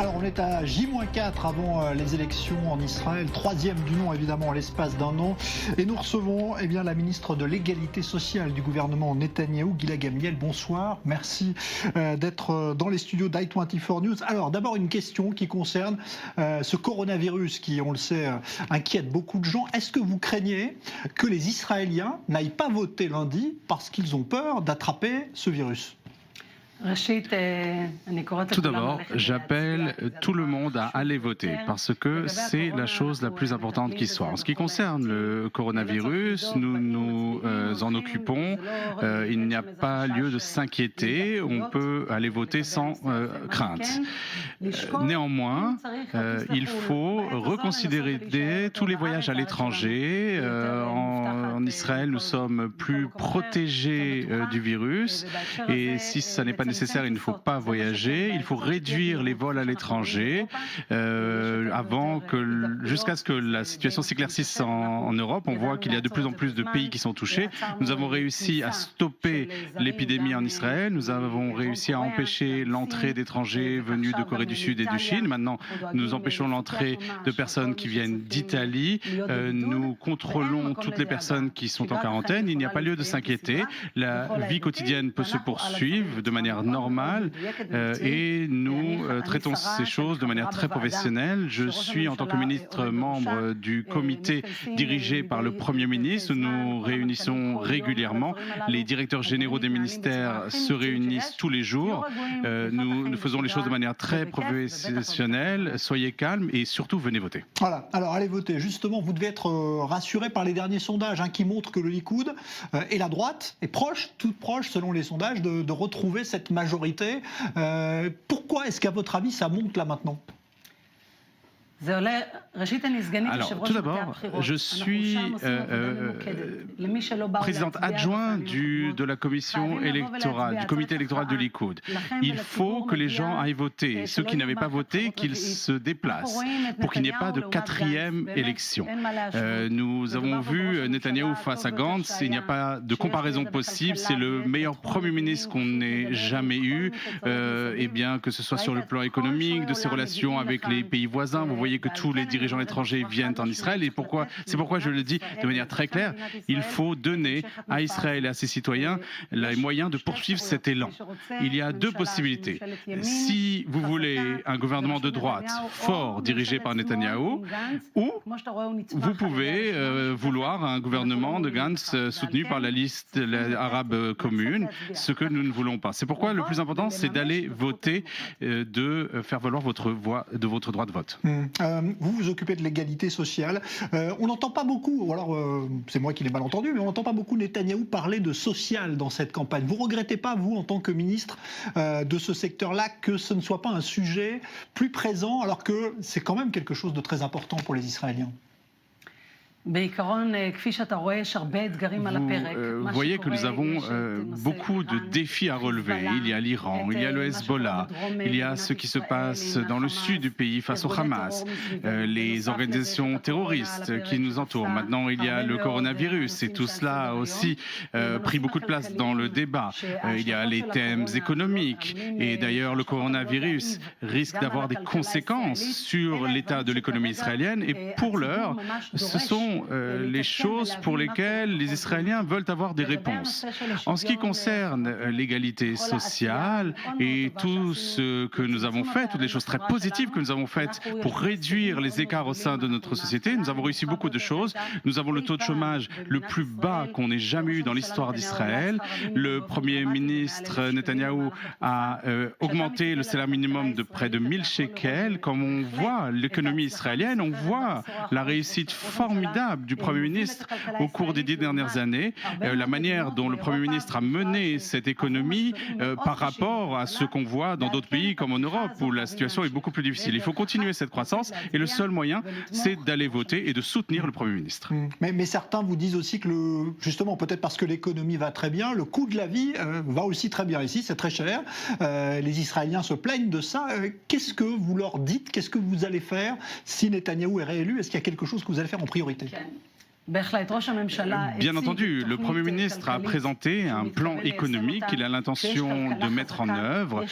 Alors on est à J-4 avant les élections en Israël, troisième du nom évidemment en l'espace d'un an. Et nous recevons la ministre de l'égalité sociale du gouvernement Netanyahou, Ghila Gamliel. Bonsoir, merci d'être dans les studios d'i24 News. Alors d'abord une question qui concerne ce coronavirus qui, on le sait, inquiète beaucoup de gens. Est-ce que vous craignez que les Israéliens n'aillent pas voter lundi parce qu'ils ont peur d'attraper ce virus ? Tout d'abord, j'appelle tout le monde à aller voter parce que c'est la chose la plus importante qui soit. En ce qui concerne le coronavirus, nous nous en occupons. Il n'y a pas lieu de s'inquiéter. On peut aller voter sans crainte. Néanmoins, il faut reconsidérer tous les voyages à l'étranger. En Israël, nous sommes plus protégés du virus et si ça n'est pas nécessaire, il ne faut pas voyager, il faut réduire les vols à l'étranger jusqu'à ce que la situation s'éclaircisse en Europe. On voit qu'il y a de plus en plus de pays qui sont touchés. Nous avons réussi à stopper l'épidémie en Israël, nous avons réussi à empêcher l'entrée d'étrangers venus de Corée du Sud et de Chine. Maintenant, nous empêchons l'entrée de personnes qui viennent d'Italie. Nous contrôlons toutes les personnes qui sont en quarantaine. Il n'y a pas lieu de s'inquiéter. La vie quotidienne peut se poursuivre de manière normale et nous traitons ces choses de manière très professionnelle. Je suis en tant que ministre membre du comité dirigé par le Premier ministre. Nous réunissons régulièrement. Les directeurs généraux des ministères se réunissent tous les jours. Nous faisons les choses de manière très professionnelle. Soyez calmes et surtout venez voter. Voilà, alors allez voter. Justement, vous devez être rassuré par les derniers sondages qui montrent que le Likoud et la droite est proche, toute proche selon les sondages, de retrouver cette majorité. Pourquoi est-ce qu'à votre avis ça monte là maintenant ? Alors, tout d'abord, je suis présidente adjointe de la commission électorale, du comité électoral de Likoud. Il faut que les gens aillent voter. Ceux qui n'avaient pas voté, qu'ils se déplacent pour qu'il n'y ait pas de quatrième élection. Nous avons vu Netanyahou face à Gantz. Il n'y a pas de comparaison possible. C'est le meilleur Premier ministre qu'on ait jamais eu. Et bien que ce soit sur le plan économique, de ses relations avec les pays voisins. Vous voyez que tous les dirigeants étrangers viennent en Israël et c'est pourquoi je le dis de manière très claire, il faut donner à Israël et à ses citoyens les moyens de poursuivre cet élan. Il y a deux possibilités. Si vous voulez un gouvernement de droite fort dirigé par Netanyahou, ou vous pouvez vouloir un gouvernement de Gantz soutenu par la liste arabe commune, ce que nous ne voulons pas. C'est pourquoi le plus important, c'est d'aller voter, de faire valoir votre voix, de votre droit de vote. Vous vous occupez de l'égalité sociale. On n'entend pas beaucoup, ou alors c'est moi qui l'ai mal entendu, mais on n'entend pas beaucoup Netanyahou parler de social dans cette campagne. Vous ne regrettez pas, vous, en tant que ministre de ce secteur-là, que ce ne soit pas un sujet plus présent, alors que c'est quand même quelque chose de très important pour les Israéliens ? Vous voyez que nous avons beaucoup de défis à relever. Il y a l'Iran, il y a le Hezbollah, il y a ce qui se passe dans le sud du pays face au Hamas, les organisations terroristes qui nous entourent. Maintenant, il y a le coronavirus et tout cela a aussi pris beaucoup de place dans le débat. Il y a les thèmes économiques et d'ailleurs le coronavirus risque d'avoir des conséquences sur l'état de l'économie israélienne et pour l'heure, ce sont les choses pour lesquelles les Israéliens veulent avoir des réponses. En ce qui concerne l'égalité sociale et tout ce que nous avons fait, toutes les choses très positives que nous avons faites pour réduire les écarts au sein de notre société, nous avons réussi beaucoup de choses. Nous avons le taux de chômage le plus bas qu'on ait jamais eu dans l'histoire d'Israël. Le Premier ministre Netanyahou a augmenté le salaire minimum de près de 1000 shekels. Comme on voit l'économie israélienne, on voit la réussite formidable du Premier ministre au cours des 10 dernières années, la manière dont le Premier ministre a mené cette économie par rapport à ce qu'on voit dans d'autres pays comme en Europe où la situation est beaucoup plus difficile. Il faut continuer cette croissance et le seul moyen, c'est d'aller voter et de soutenir le Premier ministre. Mais certains vous disent aussi que, justement, peut-être parce que l'économie va très bien, le coût de la vie va aussi très bien ici, c'est très cher. Les Israéliens se plaignent de ça. Qu'est-ce que vous leur dites ? Qu'est-ce que vous allez faire si Netanyahou est réélu ? Est-ce qu'il y a quelque chose que vous allez faire en priorité ? Bien entendu, le Premier ministre a présenté un plan économique qu'il a l'intention de mettre en œuvre.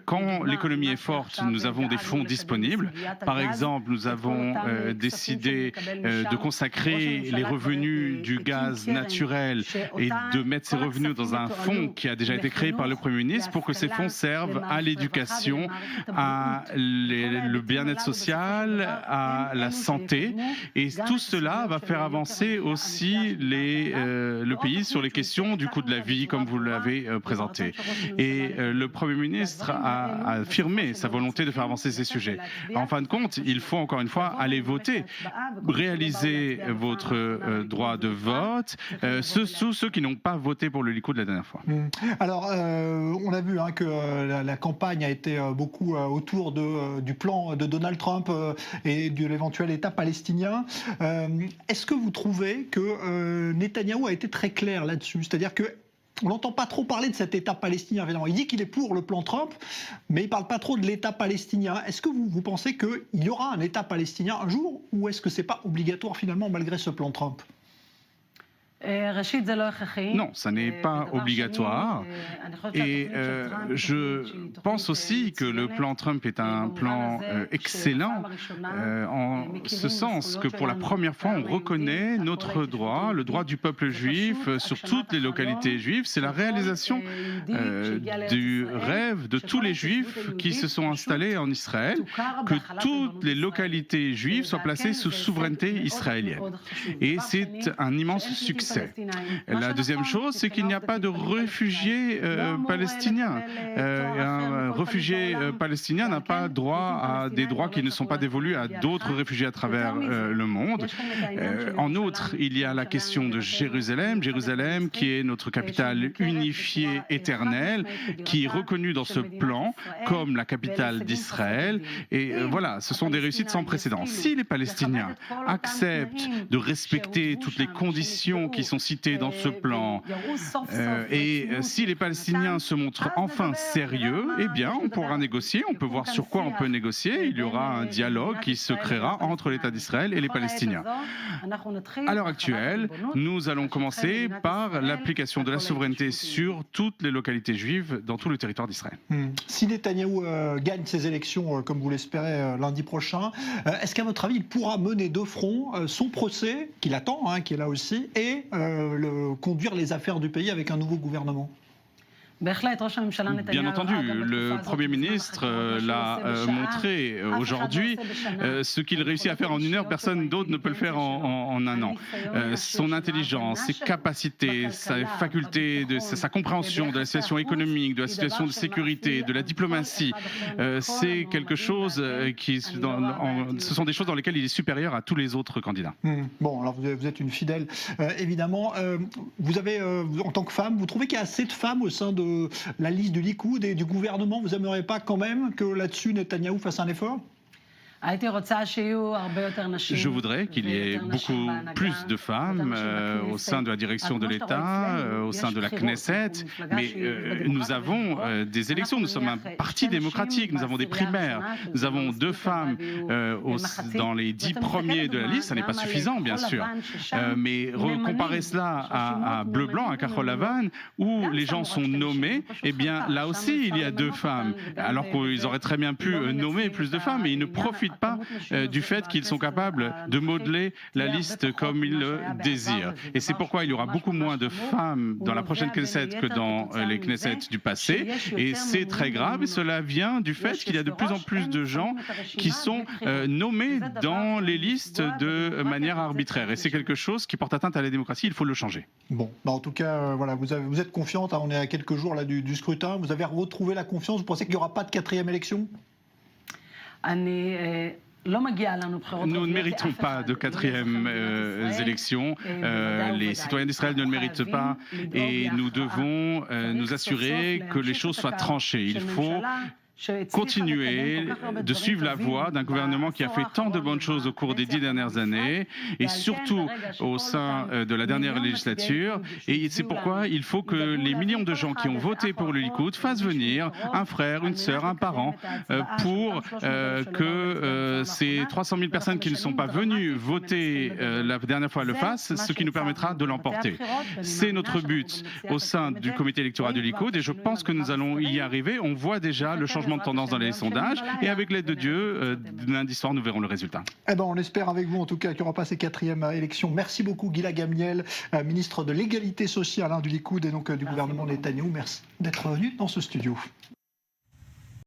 Quand l'économie est forte, nous avons des fonds disponibles. Par exemple, nous avons décidé de consacrer les revenus du gaz naturel et de mettre ces revenus dans un fonds qui a déjà été créé par le Premier ministre pour que ces fonds servent à l'éducation, à le bien-être social, à la santé. Et tout cela va faire avancer aussi le pays sur les questions du coût de la vie, comme vous l'avez présenté. Et le Premier ministre a affirmé sa volonté de faire avancer ces sujets. En fin de compte, il faut encore une fois aller voter, réaliser votre droit de vote, tous ceux qui n'ont pas voté pour le Likoud la dernière fois. Alors, on a vu que la campagne a été beaucoup autour du plan de Donald Trump et de l'éventuel État palestinien. Est-ce que vous trouvez que Netanyahou a été très clair là-dessus? C'est-à-dire que on n'entend pas trop parler de cet État palestinien, évidemment. Il dit qu'il est pour le plan Trump, mais il ne parle pas trop de l'État palestinien. Est-ce que vous pensez qu'il y aura un État palestinien un jour, ou est-ce que ce n'est pas obligatoire finalement malgré ce plan Trump? Non, ça n'est pas obligatoire. Et je pense aussi que le plan Trump est un plan excellent en ce sens que pour la première fois, on reconnaît notre droit, le droit du peuple juif sur toutes les localités juives. C'est la réalisation du rêve de tous les juifs qui se sont installés en Israël, que toutes les localités juives soient placées sous souveraineté israélienne. Et c'est un immense succès. La deuxième chose, c'est qu'il n'y a pas de réfugiés palestiniens. Un réfugié palestinien n'a pas droit à des droits qui ne sont pas dévolus à d'autres réfugiés à travers le monde. En outre, il y a la question de Jérusalem, Jérusalem qui est notre capitale unifiée éternelle, qui est reconnue dans ce plan comme la capitale d'Israël. Et voilà, ce sont des réussites sans précédent. Si les Palestiniens acceptent de respecter toutes les conditions qui sont citées dans ce plan, et si les Palestiniens se montrent enfin sérieux, eh bien, on pourra négocier, on peut voir sur quoi on peut négocier. Il y aura un dialogue qui se créera entre l'État d'Israël et les Palestiniens. À l'heure actuelle, nous allons commencer par l'application de la souveraineté sur toutes les localités juives dans tout le territoire d'Israël. Si Netanyahou gagne ces élections, comme vous l'espérez, lundi prochain, est-ce qu'à votre avis, il pourra mener de front son procès, qu'il attend, qui est là aussi, et conduire les affaires du pays avec un nouveau gouvernement? Bien entendu, le Premier ministre l'a montré aujourd'hui. Ce qu'il réussit à faire en une heure, personne d'autre ne peut le faire en un an. Son intelligence, ses capacités, sa faculté, sa compréhension de la situation économique, de la situation de sécurité, de la diplomatie, c'est quelque chose ce sont des choses dans lesquelles il est supérieur à tous les autres candidats. Bon, alors vous êtes une fidèle, évidemment. Vous avez, en tant que femme, vous trouvez qu'il y a assez de femmes au sein de la liste du Likoud et du gouvernement? Vous n'aimeriez pas quand même que là-dessus Netanyahou fasse un effort? Je voudrais qu'il y ait beaucoup plus de femmes au sein de la direction de l'État, au sein de la Knesset, mais nous avons des élections, nous sommes un parti démocratique, nous avons des primaires, nous avons 2 femmes dans les 10 premiers de la liste, ça n'est pas suffisant bien sûr, mais comparer cela à Bleu-Blanc, à Kahol-Lavan, où les gens sont nommés, eh bien là aussi il y a 2 femmes, alors qu'ils auraient très bien pu nommer plus de femmes, mais ils ne profitent pas du fait qu'ils sont capables de modeler la liste comme ils le désirent. Et c'est pourquoi il y aura beaucoup moins de femmes dans la prochaine Knesset que dans les Knesset du passé. Et c'est très grave et cela vient du fait qu'il y a de plus en plus de gens qui sont nommés dans les listes de manière arbitraire. Et c'est quelque chose qui porte atteinte à la démocratie, il faut le changer. Bon, en tout cas, voilà, vous êtes confiante, on est à quelques jours là, du scrutin, vous avez retrouvé la confiance, vous pensez qu'il n'y aura pas de 4e élection? Nous ne méritons pas de 4e élections. Les citoyens d'Israël ne le méritent pas et nous devons nous assurer que les choses soient tranchées. Il faut continuer de suivre la voie d'un gouvernement qui a fait tant de bonnes choses au cours des 10 dernières années et surtout au sein de la dernière législature. Et c'est pourquoi il faut que les millions de gens qui ont voté pour le Likoud fassent venir un frère, une sœur, un parent pour que ces 300 000 personnes qui ne sont pas venues voter la dernière fois le fassent, ce qui nous permettra de l'emporter. C'est notre but au sein du comité électoral du Likoud et je pense que nous allons y arriver. On voit déjà le changement de tendance dans les sondages et avec l'aide de Dieu, lundi soir, nous verrons le résultat. Eh ben, on espère avec vous en tout cas qu'il n'y aura pas ces 4e élections. Merci beaucoup Gila Gamiel, ministre de l'égalité sociale du Likoud et donc du gouvernement Netanyahou. Merci d'être venu dans ce studio.